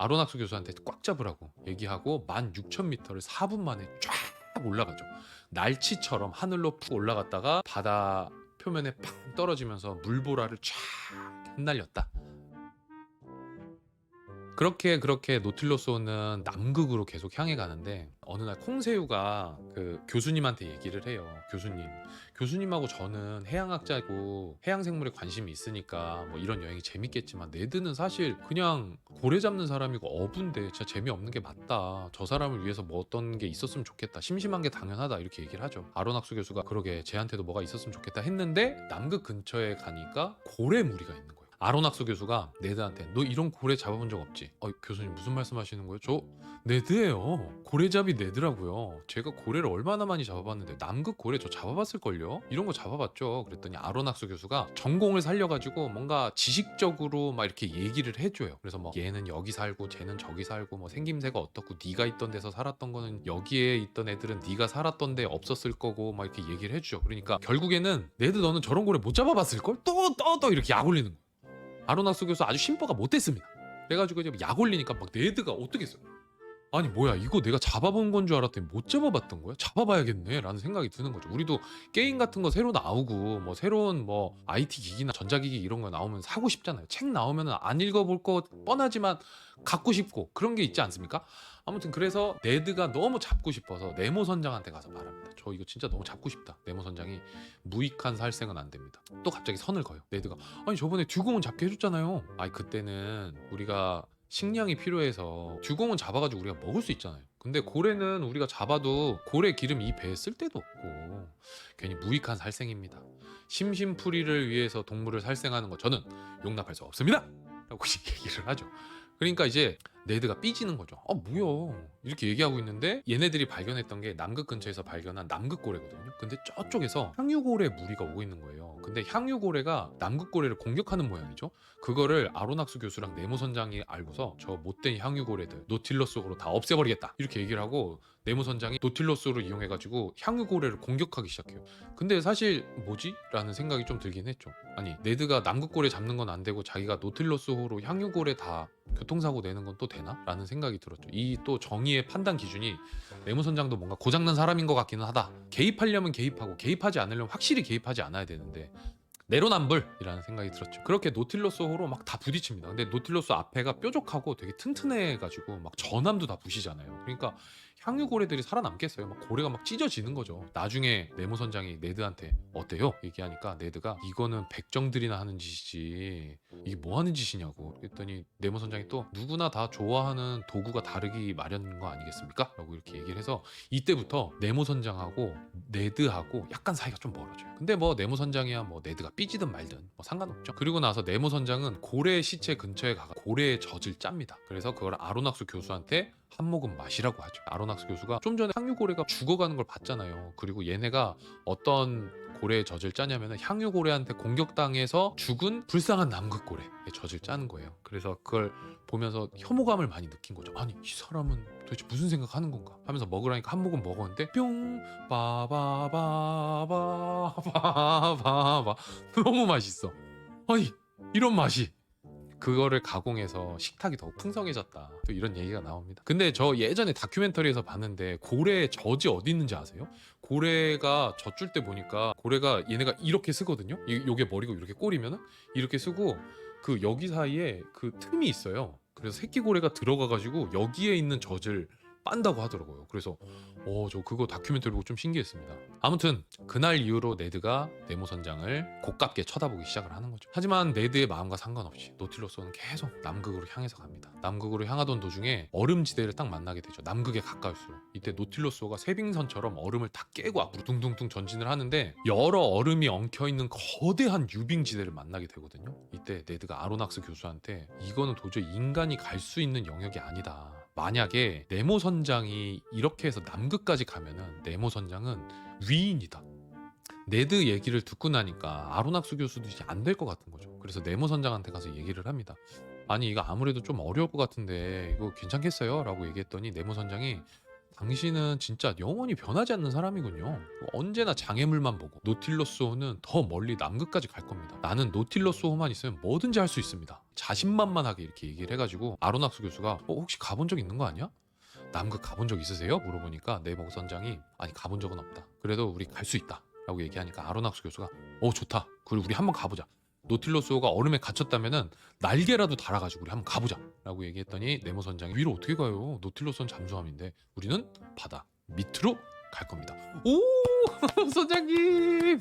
아로낙스 교수한테 꽉 잡으라고 얘기하고 16,000m를 4분 만에 쫙 올라가죠. 날치처럼 하늘로 푹 올라갔다가 바다 표면에 팡 떨어지면서 물보라를 쫙 흩날렸다. 그렇게 노틸러스호는 남극으로 계속 향해 가는데 어느 날 콩새우가 그 교수님한테 얘기를 해요. 교수님하고 저는 해양학자고 해양생물에 관심이 있으니까 뭐 이런 여행이 재밌겠지만 네드는 사실 그냥 고래 잡는 사람이고 어부인데 진짜 재미없는 게 맞다. 저 사람을 위해서 뭐 어떤 게 있었으면 좋겠다. 심심한 게 당연하다. 이렇게 얘기를 하죠. 아로낙스 교수가 그러게 쟤한테도 뭐가 있었으면 좋겠다 했는데 남극 근처에 가니까 고래 무리가 있는 거예요. 아로낙스 교수가 네드한테 너 이런 고래 잡아본 적 없지? 교수님 무슨 말씀하시는 거예요? 저 네드예요. 고래잡이 네드라고요. 제가 고래를 얼마나 많이 잡아봤는데 남극 고래 저 잡아봤을걸요? 이런 거 잡아봤죠. 그랬더니 아로낙스 교수가 전공을 살려가지고 뭔가 지식적으로 막 이렇게 얘기를 해줘요. 그래서 뭐 얘는 여기 살고 쟤는 저기 살고 뭐 생김새가 어떻고 네가 있던 데서 살았던 거는 여기에 있던 애들은 네가 살았던 데 없었을 거고 막 이렇게 얘기를 해주죠. 그러니까 결국에는 네드 너는 저런 고래 못 잡아봤을걸? 또 이렇게 약 올리는 거예요. 아로낙스 교수 아주 심보가 못됐습니다. 그래가지고 이제 약 올리니까 막 네드가 어떻게 했어요? 아니 뭐야 이거 내가 잡아본 건 줄 알았더니 못 잡아봤던 거야? 잡아봐야겠네 라는 생각이 드는 거죠. 우리도 게임 같은 거 새로 나오고 뭐 새로운 뭐 IT 기기나 전자기기 이런 거 나오면 사고 싶잖아요. 책 나오면 안 읽어볼 거 뻔하지만 갖고 싶고 그런 게 있지 않습니까? 아무튼 그래서 네드가 너무 잡고 싶어서 네모 선장한테 가서 말합니다. 저 이거 진짜 너무 잡고 싶다. 네모 선장이 무익한 살생은 안 됩니다. 또 갑자기 선을 그어요. 네드가 아니 저번에 듀공은 잡게 해줬잖아요. 아니 그때는 우리가 식량이 필요해서 듀공은 잡아가지고 우리가 먹을 수 있잖아요. 근데 고래는 우리가 잡아도 고래 기름 이 배에 쓸 데도 없고 괜히 무익한 살생입니다. 심심풀이를 위해서 동물을 살생하는 거 저는 용납할 수 없습니다. 라고 얘기를 하죠. 그러니까 이제 네드가 삐지는 거죠. 뭐야 이렇게 얘기하고 있는데 얘네들이 발견했던 게 남극 근처에서 발견한 남극고래거든요. 근데 저쪽에서 향유고래 무리가 오고 있는 거예요. 근데 향유고래가 남극고래를 공격하는 모양이죠. 그거를 아로낙스 교수랑 네모 선장이 알고서 저 못된 향유고래들 노틸러스호로 다 없애버리겠다 이렇게 얘기를 하고 네모 선장이 노틸러스호를 이용해가지고 향유고래를 공격하기 시작해요. 근데 사실 뭐지? 라는 생각이 좀 들긴 했죠. 아니 네드가 남극고래 잡는 건 안 되고 자기가 노틸러스호로 향유고래 다 교통사고 내는 건 또 되나? 라는 생각이 들었죠. 이 또 정의의 판단 기준이 네모 선장도 뭔가 고장난 사람인 것 같기는 하다. 개입하려면 개입하고 개입하지 않으려면 확실히 개입하지 않아야 되는데 내로남불이라는 생각이 들었죠. 그렇게 노틸러스호로 막 다 부딪힙니다. 근데 노틸러스 앞에가 뾰족하고 되게 튼튼해가지고 막 전함도 다 부시잖아요. 그러니까 향유고래들이 살아남겠어요. 막 고래가 막 찢어지는 거죠. 나중에 네모 선장이 네드한테 어때요? 얘기하니까 네드가 이거는 백정들이나 하는 짓이지 이게 뭐 하는 짓이냐고 그랬더니 네모 선장이 또 누구나 다 좋아하는 도구가 다르기 마련인 거 아니겠습니까? 라고 이렇게 얘기를 해서 이때부터 네모 선장하고 네드하고 약간 사이가 좀 멀어져요. 근데 뭐 네모 선장이야 뭐 네드가 삐지든 말든 뭐 상관없죠. 그리고 나서 네모 선장은 고래 시체 근처에 가서 고래의 젖을 짭니다. 그래서 그걸 아로낙스 교수한테 한 모금 마시라고 하죠. 아로낙스 교수가 좀 전에 향유고래가 죽어가는 걸 봤잖아요. 그리고 얘네가 어떤 고래의 젖을 짜냐면 향유고래한테 공격당해서 죽은 불쌍한 남극고래의 젖을 짜는 거예요. 그래서 그걸 보면서 혐오감을 많이 느낀 거죠. 아니 이 사람은 도대체 무슨 생각하는 건가 하면서 먹으라니까 한 모금 먹었는데 뿅 바바바바바바바 너무 맛있어. 아니 이런 맛이 그거를 가공해서 식탁이 더욱 풍성해졌다. 또 이런 얘기가 나옵니다. 근데 저 예전에 다큐멘터리에서 봤는데 고래의 젖이 어디 있는지 아세요? 고래가 젖 줄 때 보니까 고래가 얘네가 이렇게 쓰거든요. 요게 머리고 이렇게 꼬리면은 이렇게 쓰고 그 여기 사이에 그 틈이 있어요. 그래서 새끼 고래가 들어가가지고 여기에 있는 젖을 빤다고 하더라고요. 그래서 저 그거 다큐멘터리 보고 좀 신기했습니다. 아무튼 그날 이후로 네드가 네모 선장을 고깝게 쳐다보기 시작을 하는 거죠. 하지만 네드의 마음과 상관없이 노틸러스호는 계속 남극으로 향해서 갑니다. 남극으로 향하던 도중에 얼음지대를 딱 만나게 되죠. 남극에 가까울수록. 이때 노틸러스호가 세빙선처럼 얼음을 다 깨고 앞으로 둥둥둥 전진을 하는데 여러 얼음이 엉켜있는 거대한 유빙지대를 만나게 되거든요. 이때 네드가 아로낙스 교수한테 이거는 도저히 인간이 갈 수 있는 영역이 아니다. 만약에 네모 선장이 이렇게 해서 남극까지 가면은 네모 선장은 위인이다. 네드 얘기를 듣고 나니까 아로낙스 교수도 이제 안 될 것 같은 거죠. 그래서 네모 선장한테 가서 얘기를 합니다. 아니 이거 아무래도 좀 어려울 것 같은데 이거 괜찮겠어요? 라고 얘기했더니 네모 선장이 당신은 진짜 영원히 변하지 않는 사람이군요. 언제나 장애물만 보고 노틸러스호는 더 멀리 남극까지 갈 겁니다. 나는 노틸러스호만 있으면 뭐든지 할 수 있습니다. 자신만만하게 이렇게 얘기를 해가지고 아로낙스 교수가 혹시 가본 적 있는 거 아니야? 남극 가본 적 있으세요? 물어보니까 네모 선장이 아니 가본 적은 없다. 그래도 우리 갈 수 있다. 라고 얘기하니까 아로낙스 교수가 좋다. 그리고 우리 한번 가보자. 노틸러스호가 얼음에 갇혔다면은 날개라도 달아가지고 우리 한번 가보자 라고 얘기했더니 네모 선장이 위로 어떻게 가요? 노틸러스는 잠수함인데 우리는 바다 밑으로 갈 겁니다. 오 선장님.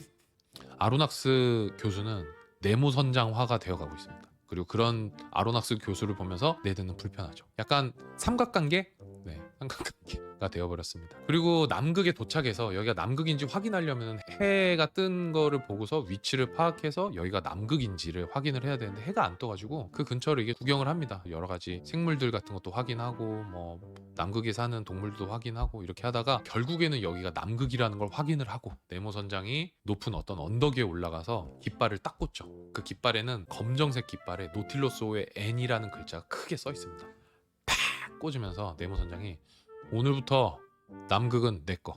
아로낙스 교수는 네모 선장화가 되어가고 있습니다. 그리고 그런 아로낙스 교수를 보면서 네드는 불편하죠. 약간 삼각관계? 네, 삼각관계가 되어버렸습니다. 그리고 남극에 도착해서 여기가 남극인지 확인하려면 해가 뜬 거를 보고서 위치를 파악해서 여기가 남극인지를 확인을 해야 되는데 해가 안 떠가지고 그 근처를 이게 구경을 합니다. 여러 가지 생물들 같은 것도 확인하고 뭐 남극에 사는 동물도 확인하고 이렇게 하다가 결국에는 여기가 남극이라는 걸 확인을 하고 네모 선장이 높은 어떤 언덕 위에 올라가서 깃발을 딱 꽂죠. 그 깃발에는 검정색 깃발에 노틸러스호의 N이라는 글자가 크게 써 있습니다. 팍 꽂으면서 네모 선장이 오늘부터 남극은 내 거.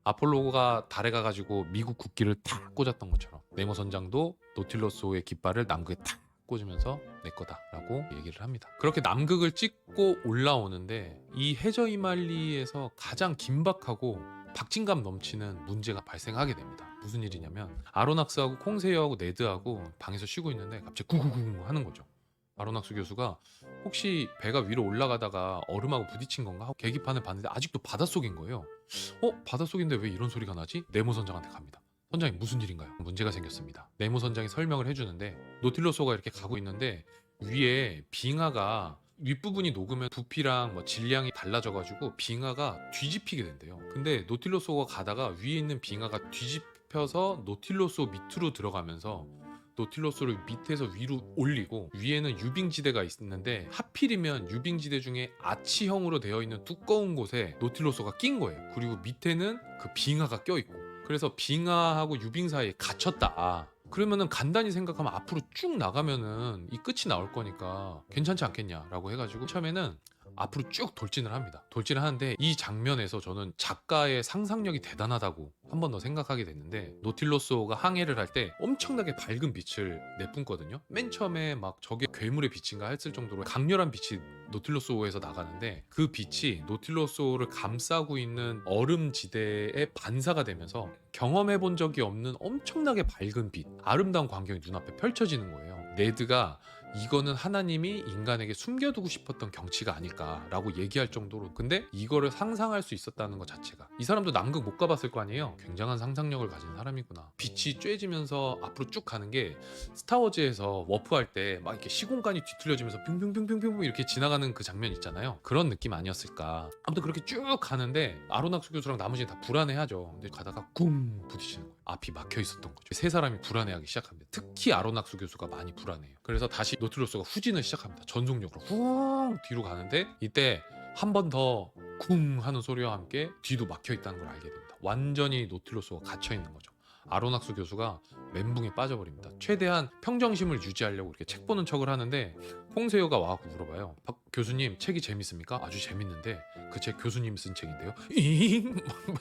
아폴로가 달에 가가지고 미국 국기를 탁 꽂았던 것처럼 네모 선장도 노틸러스호의 깃발을 남극에 탁 꽂으면서 내 거다라고 얘기를 합니다. 그렇게 남극을 찍고 올라오는데 이 해저 이말리에서 가장 긴박하고 박진감 넘치는 문제가 발생하게 됩니다. 무슨 일이냐면 아로낙스하고 콩세이어하고 네드하고 방에서 쉬고 있는데 갑자기 구구구 하는 거죠. 아로낙스 교수가 혹시 배가 위로 올라가다가 얼음하고 부딪힌 건가 하고 계기판을 봤는데 아직도 바닷속인 거예요. 바닷속인데 왜 이런 소리가 나지? 네모 선장한테 갑니다. 선장님 무슨 일인가요? 문제가 생겼습니다. 네모 선장이 설명을 해주는데 노틸러스호가 이렇게 가고 있는데 위에 빙하가 윗부분이 녹으면 부피랑 뭐 질량이 달라져가지고 빙하가 뒤집히게 된대요. 근데 노틸러스호가 가다가 위에 있는 빙하가 뒤집혀서 노틸러스호 밑으로 들어가면서 노틸러스를 밑에서 위로 올리고 위에는 유빙지대가 있는데 하필이면 유빙지대 중에 아치형으로 되어 있는 두꺼운 곳에 노틸러스가 낀 거예요. 그리고 밑에는 그 빙하가 껴있고 그래서 빙하하고 유빙 사이에 갇혔다. 그러면은 간단히 생각하면 앞으로 쭉 나가면은 이 끝이 나올 거니까 괜찮지 않겠냐라고 해가지고 처음에는 앞으로 쭉 돌진을 합니다. 돌진을 하는데 이 장면에서 저는 작가의 상상력이 대단하다고 한 번 더 생각하게 됐는데 노틸러스호가 항해를 할 때 엄청나게 밝은 빛을 내뿜거든요. 맨 처음에 막 저게 괴물의 빛인가 했을 정도로 강렬한 빛이 노틸러스호에서 나가는데 그 빛이 노틸러스호를 감싸고 있는 얼음 지대에 반사가 되면서 경험해 본 적이 없는 엄청나게 밝은 빛, 아름다운 광경이 눈앞에 펼쳐지는 거예요. 네드가 이거는 하나님이 인간에게 숨겨두고 싶었던 경치가 아닐까라고 얘기할 정도로 근데 이거를 상상할 수 있었다는 것 자체가 이 사람도 남극 못 가봤을 거 아니에요. 굉장한 상상력을 가진 사람이구나. 빛이 쬐지면서 앞으로 쭉 가는 게 스타워즈에서 워프할 때 막 이렇게 시공간이 뒤틀려지면서 빙빙빙빙빙 이렇게 지나가는 그 장면 있잖아요. 그런 느낌 아니었을까. 아무튼 그렇게 쭉 가는데 아로낙스 교수랑 나머지는 다 불안해하죠. 근데 가다가 쿵 부딪히는 거예요. 앞이 막혀 있었던 거죠. 세 사람이 불안해하기 시작합니다. 특히 아로낙스 교수가 많이 불안해요. 그래서 다시 노틸러스가 후진을 시작합니다. 전속력으로 후 뒤로 가는데 이때 한 번 더 쿵 하는 소리와 함께 뒤도 막혀 있다는 걸 알게 됩니다. 완전히 노틸러스가 갇혀 있는 거죠. 아로낙스 교수가 멘붕에 빠져버립니다. 최대한 평정심을 유지하려고 이렇게 책 보는 척을 하는데 콩세요가 와갖고 물어봐요. 박 교수님 책이 재밌습니까? 아주 재밌는데 그 책 교수님 쓴 책인데요.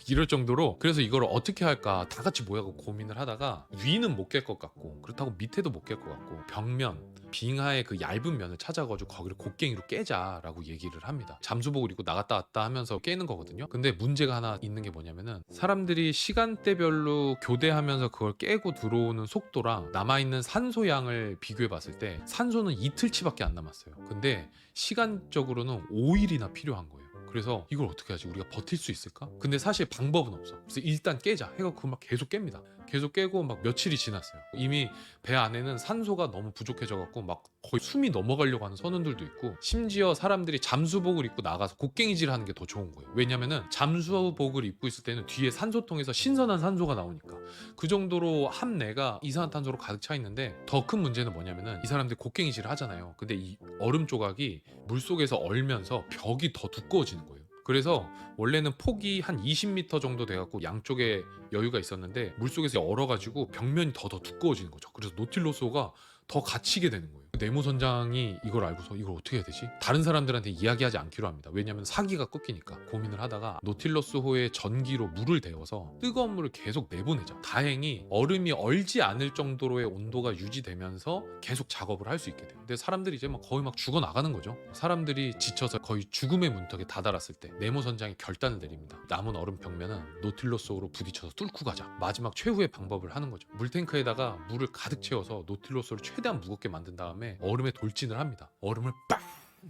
이럴 정도로 그래서 이걸 어떻게 할까 다 같이 모여서 고민을 하다가 위는 못 깰 것 같고 그렇다고 밑에도 못 깰 것 같고 벽면 빙하의 그 얇은 면을 찾아가지고 거기를 곡괭이로 깨자라고 얘기를 합니다. 잠수복을 입고 나갔다 왔다 하면서 깨는 거거든요. 근데 문제가 하나 있는 게 뭐냐면은 사람들이 시간대별로 교대하면서 그걸 깨고 들어오는 속도랑 남아있는 산소 양을 비교해 봤을 때 산소는 이틀치밖에 안 남았어요. 근데 시간적으로는 5일이나 필요한 거예요. 그래서 이걸 어떻게 하지? 우리가 버틸 수 있을까? 근데 사실 방법은 없어. 그래서 일단 깨자 해갖고 막 계속 깹니다. 계속 깨고 막 며칠이 지났어요. 이미 배 안에는 산소가 너무 부족해져갖고 막 거의 숨이 넘어가려고 하는 선원들도 있고 심지어 사람들이 잠수복을 입고 나가서 곡괭이질 하는 게 더 좋은 거예요. 왜냐면은 잠수복을 입고 있을 때는 뒤에 산소통에서 신선한 산소가 나오니까 그 정도로 함내가 이산화탄소로 가득 차 있는데 더 큰 문제는 뭐냐면은 이 사람들이 곡괭이질을 하잖아요. 근데 이 얼음 조각이 물속에서 얼면서 벽이 더 두꺼워지는 거예요. 그래서 원래는 폭이 한 20m 정도 돼갖고 양쪽에 여유가 있었는데 물속에서 얼어가지고 벽면이 더 두꺼워지는 거죠. 그래서 노틸러스호가 더 갇히게 되는 거예요. 네모 선장이 이걸 알고서 이걸 어떻게 해야 되지? 다른 사람들한테 이야기하지 않기로 합니다. 왜냐면 사기가 꺾이니까. 고민을 하다가 노틸러스호에 전기로 물을 데워서 뜨거운 물을 계속 내보내자. 다행히 얼음이 얼지 않을 정도로의 온도가 유지되면서 계속 작업을 할 수 있게 돼요. 근데 사람들이 이제 막 거의 막 죽어 나가는 거죠. 사람들이 지쳐서 거의 죽음의 문턱에 다다랐을 때 네모 선장이 결단을 내립니다. 남은 얼음 벽면은 노틸러스호로 부딪혀서 뚫고 가자. 마지막 최후의 방법을 하는 거죠. 물탱크에다가 물을 가득 채워서 노틸러스호를 최대한 무겁게 만든 다음에 얼음에 돌진을 합니다. 얼음을 빵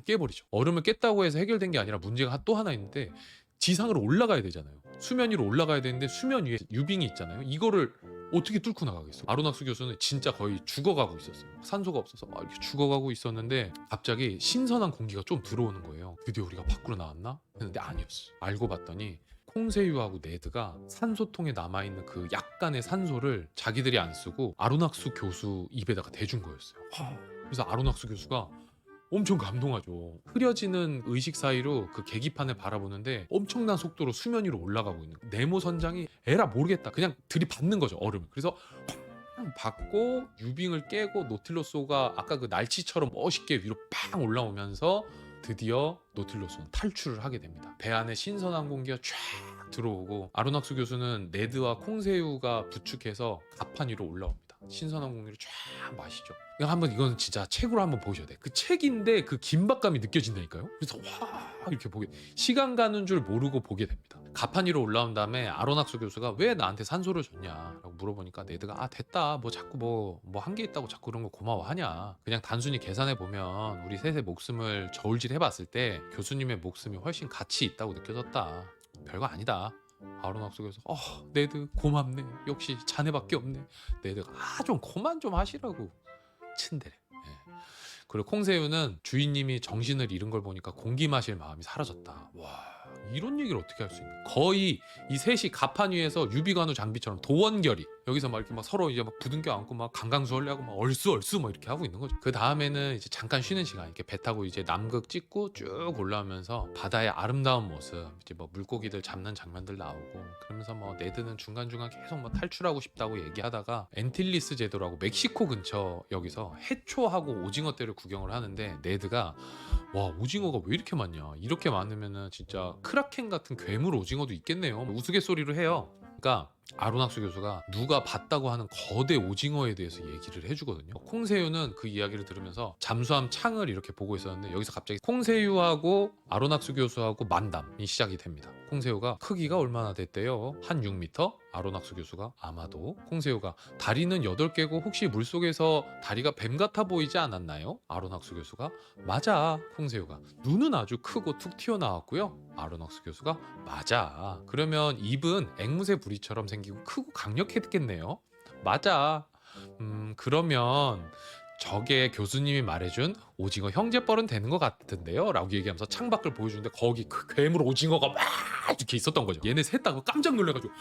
깨버리죠. 얼음을 깼다고 해서 해결된 게 아니라 문제가 또 하나 있는데, 지상으로 올라가야 되잖아요. 수면 위로 올라가야 되는데 수면 위에 유빙이 있잖아요. 이거를 어떻게 뚫고 나가겠어? 아로낙스 교수는 진짜 거의 죽어가고 있었어요. 산소가 없어서 막 이렇게 죽어가고 있었는데 갑자기 신선한 공기가 좀 들어오는 거예요. 드디어 우리가 밖으로 나왔나? 했는데 아니었어. 알고 봤더니 콩세유하고 네드가 산소통에 남아있는 그 약간의 산소를 자기들이 안 쓰고 아로낙스 교수 입에다가 대준 거였어요. 그래서 아로낙스 교수가 엄청 감동하죠. 흐려지는 의식 사이로 그 계기판을 바라보는데 엄청난 속도로 수면 위로 올라가고 있는 네모 선장이 에라 모르겠다 그냥 들이받는 거죠, 얼음을. 그래서 팡 받고 유빙을 깨고 노틸러스호가 아까 그 날치처럼 멋있게 위로 팡 올라오면서 드디어 노틸러스는 탈출을 하게 됩니다. 배 안에 신선한 공기가 쫙 들어오고 아로낙스 교수는 네드와 콩새우가 부축해서 가판 위로 올라옵니다. 신선한 공기를 쫙 마시죠. 그냥 한번 이건 진짜 책으로 한번 보셔야 돼. 그 책인데 그 긴박감이 느껴진다니까요. 그래서 와 이렇게 보게, 시간 가는 줄 모르고 보게 됩니다. 가판 위로 올라온 다음에 아로낙스 교수가 왜 나한테 산소를 줬냐라고 물어보니까 네드가 아 됐다 뭐 자꾸 뭐 한 게 있다고 자꾸 그런 거 고마워하냐, 그냥 단순히 계산해 보면 우리 셋의 목숨을 저울질 해봤을 때 교수님의 목숨이 훨씬 가치 있다고 느껴졌다, 별거 아니다. 아로낙스 교수 네드 고맙네, 역시 자네밖에 없네. 네드가 좀 그만 좀 하시라고 츤데레. 예. 그리고 콩새우는 주인님이 정신을 잃은 걸 보니까 공기 마실 마음이 사라졌다. 와 이런 얘기를 어떻게 할 수 있나. 거의 이 셋이 가판 위에서 유비관우 장비처럼 도원결이 여기서 막 이렇게 막 서로 이제 막 부둥켜 안고 막 강강수월래하고 막 얼쑤얼쑤 막 이렇게 하고 있는 거죠. 그 다음에는 이제 잠깐 쉬는 시간, 이렇게 배 타고 이제 남극 찍고 쭉 올라오면서 바다의 아름다운 모습, 이제 뭐 물고기들 잡는 장면들 나오고 그러면서 뭐 네드는 중간중간 계속 뭐 탈출하고 싶다고 얘기하다가 엔틸리스 제도라고 멕시코 근처 여기서 해초하고 오징어 떼를 구경을 하는데 네드가 와 오징어가 왜 이렇게 많냐, 이렇게 많으면은 진짜 크라켄 같은 괴물 오징어도 있겠네요, 우스갯소리를 해요. 그러니까 아로낙스 교수가 누가 봤다고 하는 거대 오징어에 대해서 얘기를 해주거든요. 콩새우는 그 이야기를 들으면서 잠수함 창을 이렇게 보고 있었는데 여기서 갑자기 콩새우하고 아로낙스 교수하고 만담이 시작이 됩니다. 콩새우가 크기가 얼마나 됐대요? 한 6m? 아로낙스 교수가 아마도. 콩새우가 다리는 8개고 혹시 물속에서 다리가 뱀 같아 보이지 않았나요? 아로낙스 교수가 맞아. 콩새우가 눈은 아주 크고 툭 튀어나왔고요. 아로낙스 교수가 맞아. 그러면 입은 앵무새 부리처럼 생기고 크고 강력했겠네요. 맞아. 그러면 저게 교수님이 말해준 오징어 형제뻘은 되는 것 같은데요? 라고 얘기하면서 창밖을 보여주는데 거기 그 괴물 오징어가 막 이렇게 있었던 거죠. 얘네 셋 다 깜짝 놀래가지고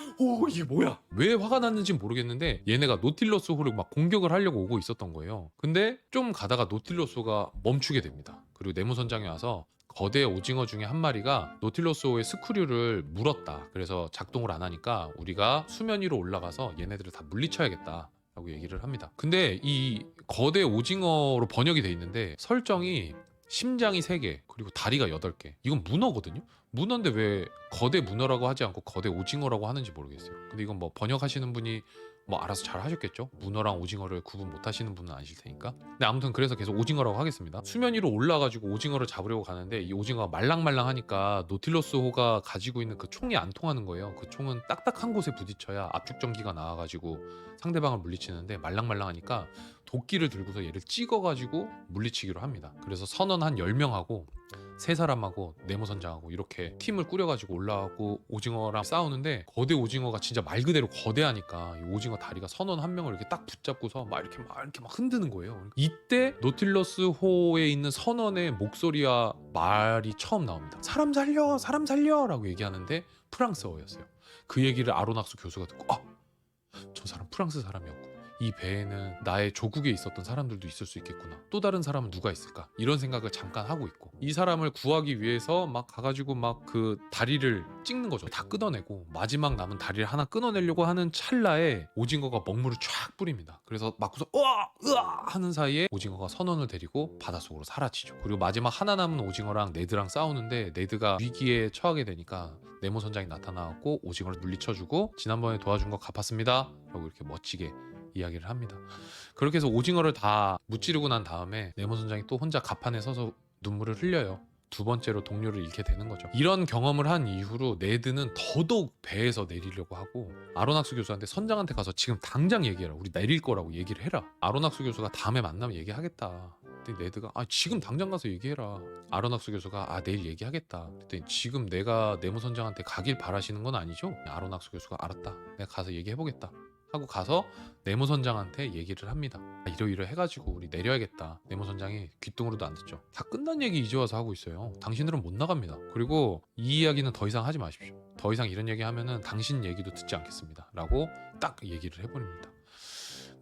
이게 뭐야? 왜 화가 났는지 모르겠는데 얘네가 노틸러스호를 막 공격을 하려고 오고 있었던 거예요. 근데 좀 가다가 노틸러스호가 멈추게 됩니다. 그리고 네모 선장이 와서 거대 오징어 중에 한 마리가 노틸러스호의 스크류를 물었다. 그래서 작동을 안 하니까 우리가 수면 위로 올라가서 얘네들을 다 물리쳐야겠다 라고 얘기를 합니다. 근데 이 거대 오징어로 번역이 돼 있는데 설정이 심장이 3개 그리고 다리가 8개. 이건 문어거든요. 문어인데 왜 거대 문어라고 하지 않고 거대 오징어라고 하는지 모르겠어요. 근데 이건 뭐 번역하시는 분이 뭐 알아서 잘 하셨겠죠. 문어랑 오징어를 구분 못 하시는 분은 아실 테니까. 근데 아무튼 그래서 계속 오징어라고 하겠습니다. 수면 위로 올라가지고 오징어를 잡으려고 가는데 이 오징어가 말랑말랑하니까 노틸러스호가 가지고 있는 그 총이 안 통하는 거예요. 그 총은 딱딱한 곳에 부딪혀야 압축 전기가 나와가지고 상대방을 물리치는데 말랑말랑하니까 도끼를 들고서 얘를 찍어가지고 물리치기로 합니다. 그래서 선원 한 10명하고 3사람하고 네모 선장하고 이렇게 팀을 꾸려가지고 올라가고 오징어랑 싸우는데 거대 오징어가 진짜 말 그대로 거대하니까 이 오징어 다리가 선원 한 명을 이렇게 딱 붙잡고서 막 이렇게 막 흔드는 거예요. 이때 노틸러스호에 있는 선원의 목소리와 말이 처음 나옵니다. 사람 살려, 사람 살려 라고 얘기하는데 프랑스어였어요. 그 얘기를 아로낙스 교수가 듣고 저 사람 프랑스 사람이었고 이 배에는 나의 조국에 있었던 사람들도 있을 수 있겠구나. 또 다른 사람은 누가 있을까? 이런 생각을 잠깐 하고 있고, 이 사람을 구하기 위해서 막 가가지고 막 그 다리를 찍는 거죠. 다 끊어내고 마지막 남은 다리를 하나 끊어내려고 하는 찰나에 오징어가 먹물을 쫙 뿌립니다. 그래서 막고서 으아 으아 하는 사이에 오징어가 선원을 데리고 바닷속으로 사라지죠. 그리고 마지막 하나 남은 오징어랑 네드랑 싸우는데, 네드가 위기에 처하게 되니까 네모 선장이 나타나고 오징어를 물리쳐주고 지난번에 도와준 거 갚았습니다 라고 이렇게 멋지게 이야기를 합니다. 그렇게 해서 오징어를 다 무찌르고 난 다음에 네모 선장이 또 혼자 갑판에 서서 눈물을 흘려요. 두 번째로 동료를 잃게 되는 거죠. 이런 경험을 한 이후로 네드는 더더욱 배에서 내리려고 하고, 아로낙스 교수한테, 선장한테 가서 지금 당장 얘기해라, 우리 내릴 거라고 얘기를 해라. 아로낙스 교수가 다음에 만나면 얘기하겠다. 근데 네드가 지금 당장 가서 얘기해라. 아로낙스 교수가 내일 얘기하겠다. 그랬더니 지금 내가 네모 선장한테 가길 바라시는 건 아니죠? 아로낙스 교수가 알았다, 내가 가서 얘기해보겠다 하고 가서 네모 선장한테 얘기를 합니다. 이러이러 해가지고 우리 내려야겠다. 네모 선장이 귀뚱으로도 안 듣죠. 다 끝난 얘기 이제 와서 하고 있어요. 당신들은 못 나갑니다. 그리고 이 이야기는 더 이상 하지 마십시오. 더 이상 이런 얘기 하면은 당신 얘기도 듣지 않겠습니다 라고 딱 얘기를 해버립니다.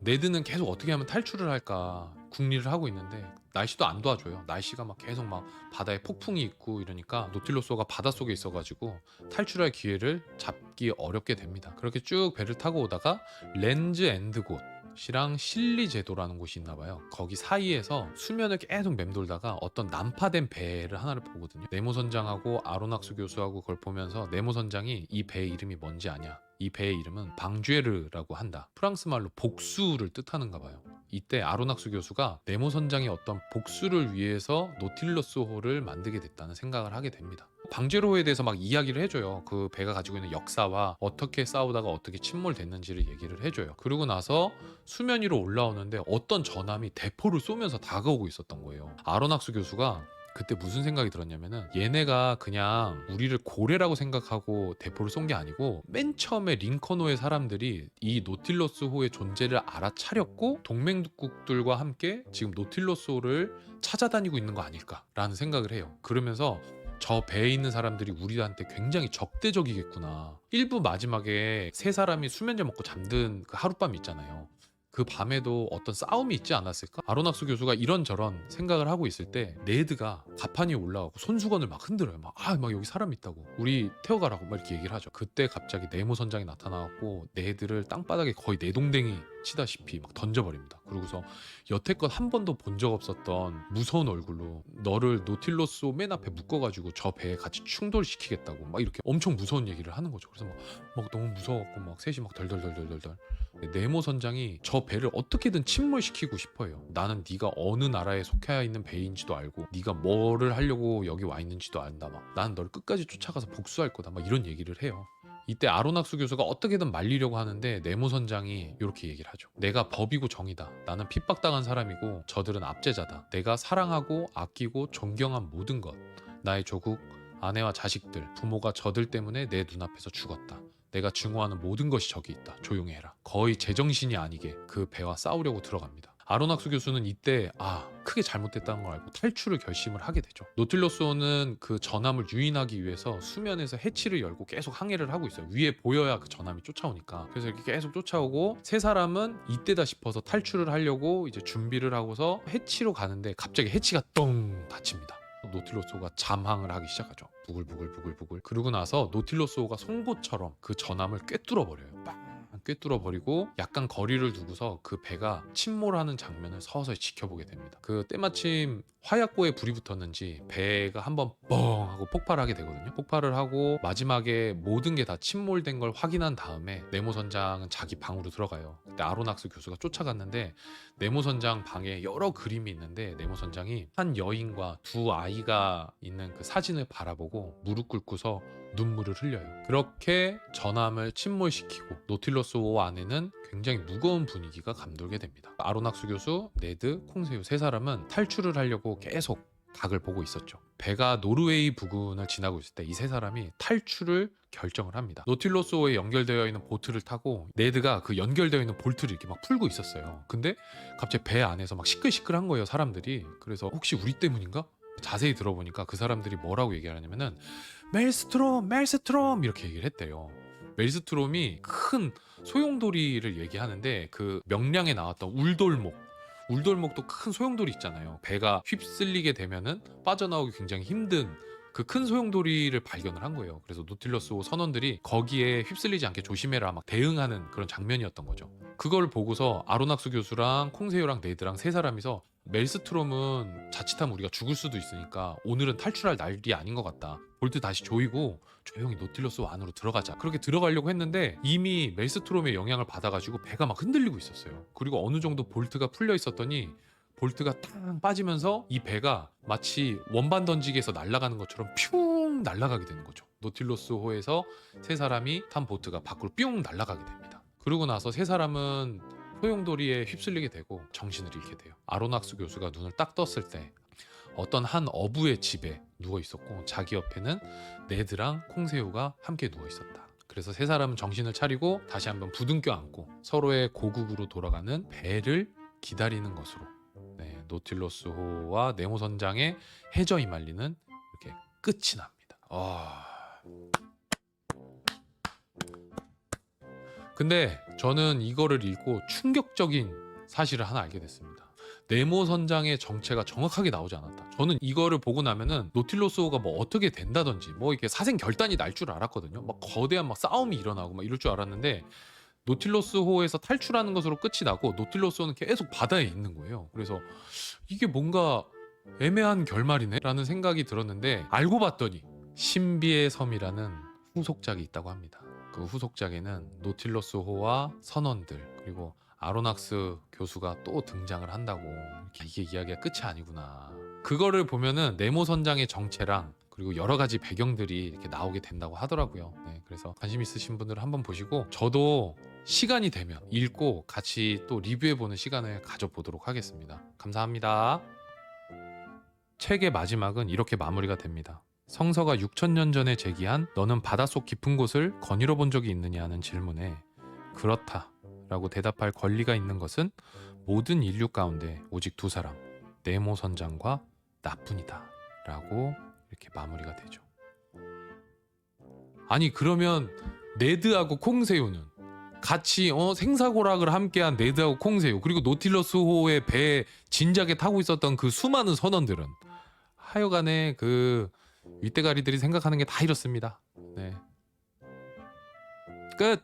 네드는 계속 어떻게 하면 탈출을 할까 궁리를 하고 있는데, 날씨도 안 도와줘요. 날씨가 막 계속 막 바다에 폭풍이 있고 이러니까 노틸러스호가 바닷속에 있어가지고 탈출할 기회를 잡기 어렵게 됩니다. 그렇게 쭉 배를 타고 오다가 렌즈 엔드 곳이랑 실리 제도라는 곳이 있나봐요. 거기 사이에서 수면을 계속 맴돌다가 어떤 난파된 배를 하나를 보거든요. 네모 선장하고 아로낙스 교수하고 그걸 보면서 네모 선장이 이 배의 이름이 뭔지 아냐, 이 배의 이름은 방주에르라고 한다. 프랑스 말로 복수를 뜻하는가 봐요. 이때 아로낙스 교수가 네모 선장의 어떤 복수를 위해서 노틸러스호를 만들게 됐다는 생각을 하게 됩니다. 방주에르호에 대해서 막 이야기를 해줘요. 그 배가 가지고 있는 역사와 어떻게 싸우다가 어떻게 침몰됐는지를 얘기를 해줘요. 그러고 나서 수면 위로 올라오는데 어떤 전함이 대포를 쏘면서 다가오고 있었던 거예요. 아로낙스 교수가 그때 무슨 생각이 들었냐면은, 얘네가 그냥 우리를 고래라고 생각하고 대포를 쏜 게 아니고 맨 처음에 링컨호의 사람들이 이 노틸러스호의 존재를 알아차렸고 동맹국들과 함께 지금 노틸러스호를 찾아다니고 있는 거 아닐까라는 생각을 해요. 그러면서 저 배에 있는 사람들이 우리한테 굉장히 적대적이겠구나. 일부 마지막에 세 사람이 수면제 먹고 잠든 그 하룻밤 있잖아요. 그 밤에도 어떤 싸움이 있지 않았을까? 아로낙스 교수가 이런저런 생각을 하고 있을 때 네드가 가판이 올라가고 손수건을 막 흔들어요. 막 여기 사람 있다고, 우리 태워가라고 막 이렇게 얘기를 하죠. 그때 갑자기 네모 선장이 나타나고 네드를 땅바닥에 거의 내동댕이 치다시피 막 던져버립니다. 그러고서 여태껏 한 번도 본 적 없었던 무서운 얼굴로 너를 노틸러스 맨 앞에 묶어가지고 저 배에 같이 충돌시키겠다고 막 이렇게 엄청 무서운 얘기를 하는 거죠. 그래서 막 너무 무서웠고 막 셋이 막 덜덜덜덜덜. 네모 선장이 저 배를 어떻게든 침몰시키고 싶어요. 나는 네가 어느 나라에 속해 있는 배인지도 알고 네가 뭐를 하려고 여기 와 있는지도 안다. 나는 널 끝까지 쫓아가서 복수할 거다. 막 이런 얘기를 해요. 이때 아로낙스 교수가 어떻게든 말리려고 하는데 네모 선장이 이렇게 얘기를 하죠. 내가 법이고 정이다. 나는 핍박당한 사람이고 저들은 압제자다. 내가 사랑하고 아끼고 존경한 모든 것, 나의 조국, 아내와 자식들, 부모가 저들 때문에 내 눈앞에서 죽었다. 내가 증오하는 모든 것이 저기 있다. 조용히 해라. 거의 제정신이 아니게 그 배와 싸우려고 들어갑니다. 아로낙스 교수는 이때 크게 잘못됐다는 걸 알고 탈출을 결심을 하게 되죠. 노틸러스호는 그 전함을 유인하기 위해서 수면에서 해치를 열고 계속 항해를 하고 있어요. 위에 보여야 그 전함이 쫓아오니까. 그래서 이렇게 계속 쫓아오고, 세 사람은 이때다 싶어서 탈출을 하려고 이제 준비를 하고서 해치로 가는데 갑자기 해치가 똥 닫힙니다. 노틸러스호가 잠항을 하기 시작하죠. 부글부글. 그러고 나서 노틸러스호가 송곳처럼 그 전함을 꿰뚫어 버려요. 꿰뚫어 버리고 약간 거리를 두고서 그 배가 침몰하는 장면을 서서히 지켜보게 됩니다. 그 때마침 화약고에 불이 붙었는지 배가 한번 뻥 하고 폭발하게 되거든요. 폭발을 하고 마지막에 모든 게 다 침몰된 걸 확인한 다음에 네모 선장은 자기 방으로 들어가요. 그때 아로낙스 교수가 쫓아갔는데, 네모 선장 방에 여러 그림이 있는데 네모 선장이 한 여인과 두 아이가 있는 그 사진을 바라보고 무릎 꿇고서 눈물을 흘려요. 그렇게 전함을 침몰시키고 노틸러스호 안에는 굉장히 무거운 분위기가 감돌게 됩니다. 아로낙스 교수, 네드, 콩새우 세 사람은 탈출을 하려고 계속 각을 보고 있었죠. 배가 노르웨이 부근을 지나고 있을 때 이 세 사람이 탈출을 결정을 합니다. 노틸러스호에 연결되어 있는 보트를 타고 네드가 그 연결되어 있는 볼트를 이렇게 막 풀고 있었어요. 근데 갑자기 배 안에서 막 시끌시끌한 거예요, 사람들이. 그래서 혹시 우리 때문인가? 자세히 들어보니까 그 사람들이 뭐라고 얘기하냐면은 멜스트롬 이렇게 얘기를 했대요. 멜스트롬이 큰 소용돌이를 얘기하는데 그 명량에 나왔던 울돌목도 큰 소용돌이 있잖아요. 배가 휩쓸리게 되면은 빠져나오기 굉장히 힘든 그 큰 소용돌이를 발견을 한 거예요. 그래서 노틸러스호 선원들이 거기에 휩쓸리지 않게 조심해라 막 대응하는 그런 장면이었던 거죠. 그걸 보고서 아로낙스 교수랑 콩세유랑 네드랑 세 사람이서 멜스트롬은 자칫하면 우리가 죽을 수도 있으니까 오늘은 탈출할 날이 아닌 것 같다. 볼트 다시 조이고 조용히 노틸러스호 안으로 들어가자. 그렇게 들어가려고 했는데 이미 멜스트롬의 영향을 받아가지고 배가 막 흔들리고 있었어요. 그리고 어느 정도 볼트가 풀려 있었더니 볼트가 딱 빠지면서 이 배가 마치 원반 던지기에서 날아가는 것처럼 퓨 날아가게 되는 거죠. 노틸러스호에서 세 사람이 탄 보트가 밖으로 뿅 날아가게 됩니다. 그러고 나서 세 사람은 소용돌이에 휩쓸리게 되고 정신을 잃게 돼요. 아로낙스 교수가 눈을 딱 떴을 때 어떤 한 어부의 집에 누워 있었고 자기 옆에는 네드랑 콩새우가 함께 누워 있었다. 그래서 세 사람은 정신을 차리고 다시 한번 부둥켜 안고 서로의 고국으로 돌아가는 배를 기다리는 것으로 노틸러스호와 네모 선장의 해저 휘말리는 이렇게 끝이 납니다. 근데 저는 이거를 읽고 충격적인 사실을 하나 알게 됐습니다. 네모 선장의 정체가 정확하게 나오지 않았다. 저는 이거를 보고 나면은 노틸러스호가 뭐 어떻게 된다든지 뭐 이렇게 사생 결단이 날 줄 알았거든요. 막 거대한 막 싸움이 일어나고 막 이럴 줄 알았는데 노틸러스호에서 탈출하는 것으로 끝이 나고 노틸러스호는 계속 바다에 있는 거예요. 그래서 이게 뭔가 애매한 결말이네 라는 생각이 들었는데 알고 봤더니 신비의 섬이라는 후속작이 있다고 합니다. 그 후속작에는 노틸러스호와 선원들 그리고 아로낙스 교수가 또 등장을 한다고. 이게 이야기가 끝이 아니구나. 그거를 보면은 네모 선장의 정체랑 그리고 여러 가지 배경들이 이렇게 나오게 된다고 하더라고요. 그래서 관심 있으신 분들은 한번 보시고 저도 시간이 되면 읽고 같이 또 리뷰해보는 시간을 가져보도록 하겠습니다. 감사합니다. 책의 마지막은 이렇게 마무리가 됩니다. 성서가 6000년 전에 제기한 너는 바닷속 깊은 곳을 거닐어 본 적이 있느냐 하는 질문에 그렇다 라고 대답할 권리가 있는 것은 모든 인류 가운데 오직 두 사람, 네모 선장과 나뿐이다 라고 이렇게 마무리가 되죠. 아니 그러면 네드하고 콩새우는 같이 생사고락을 함께한 네드하고 콩새우 그리고 노틸러스호의 배에 진작에 타고 있었던 그 수많은 선원들은 하여간에 그 윗대가리들이 생각하는 게 다 이렇습니다. 끝!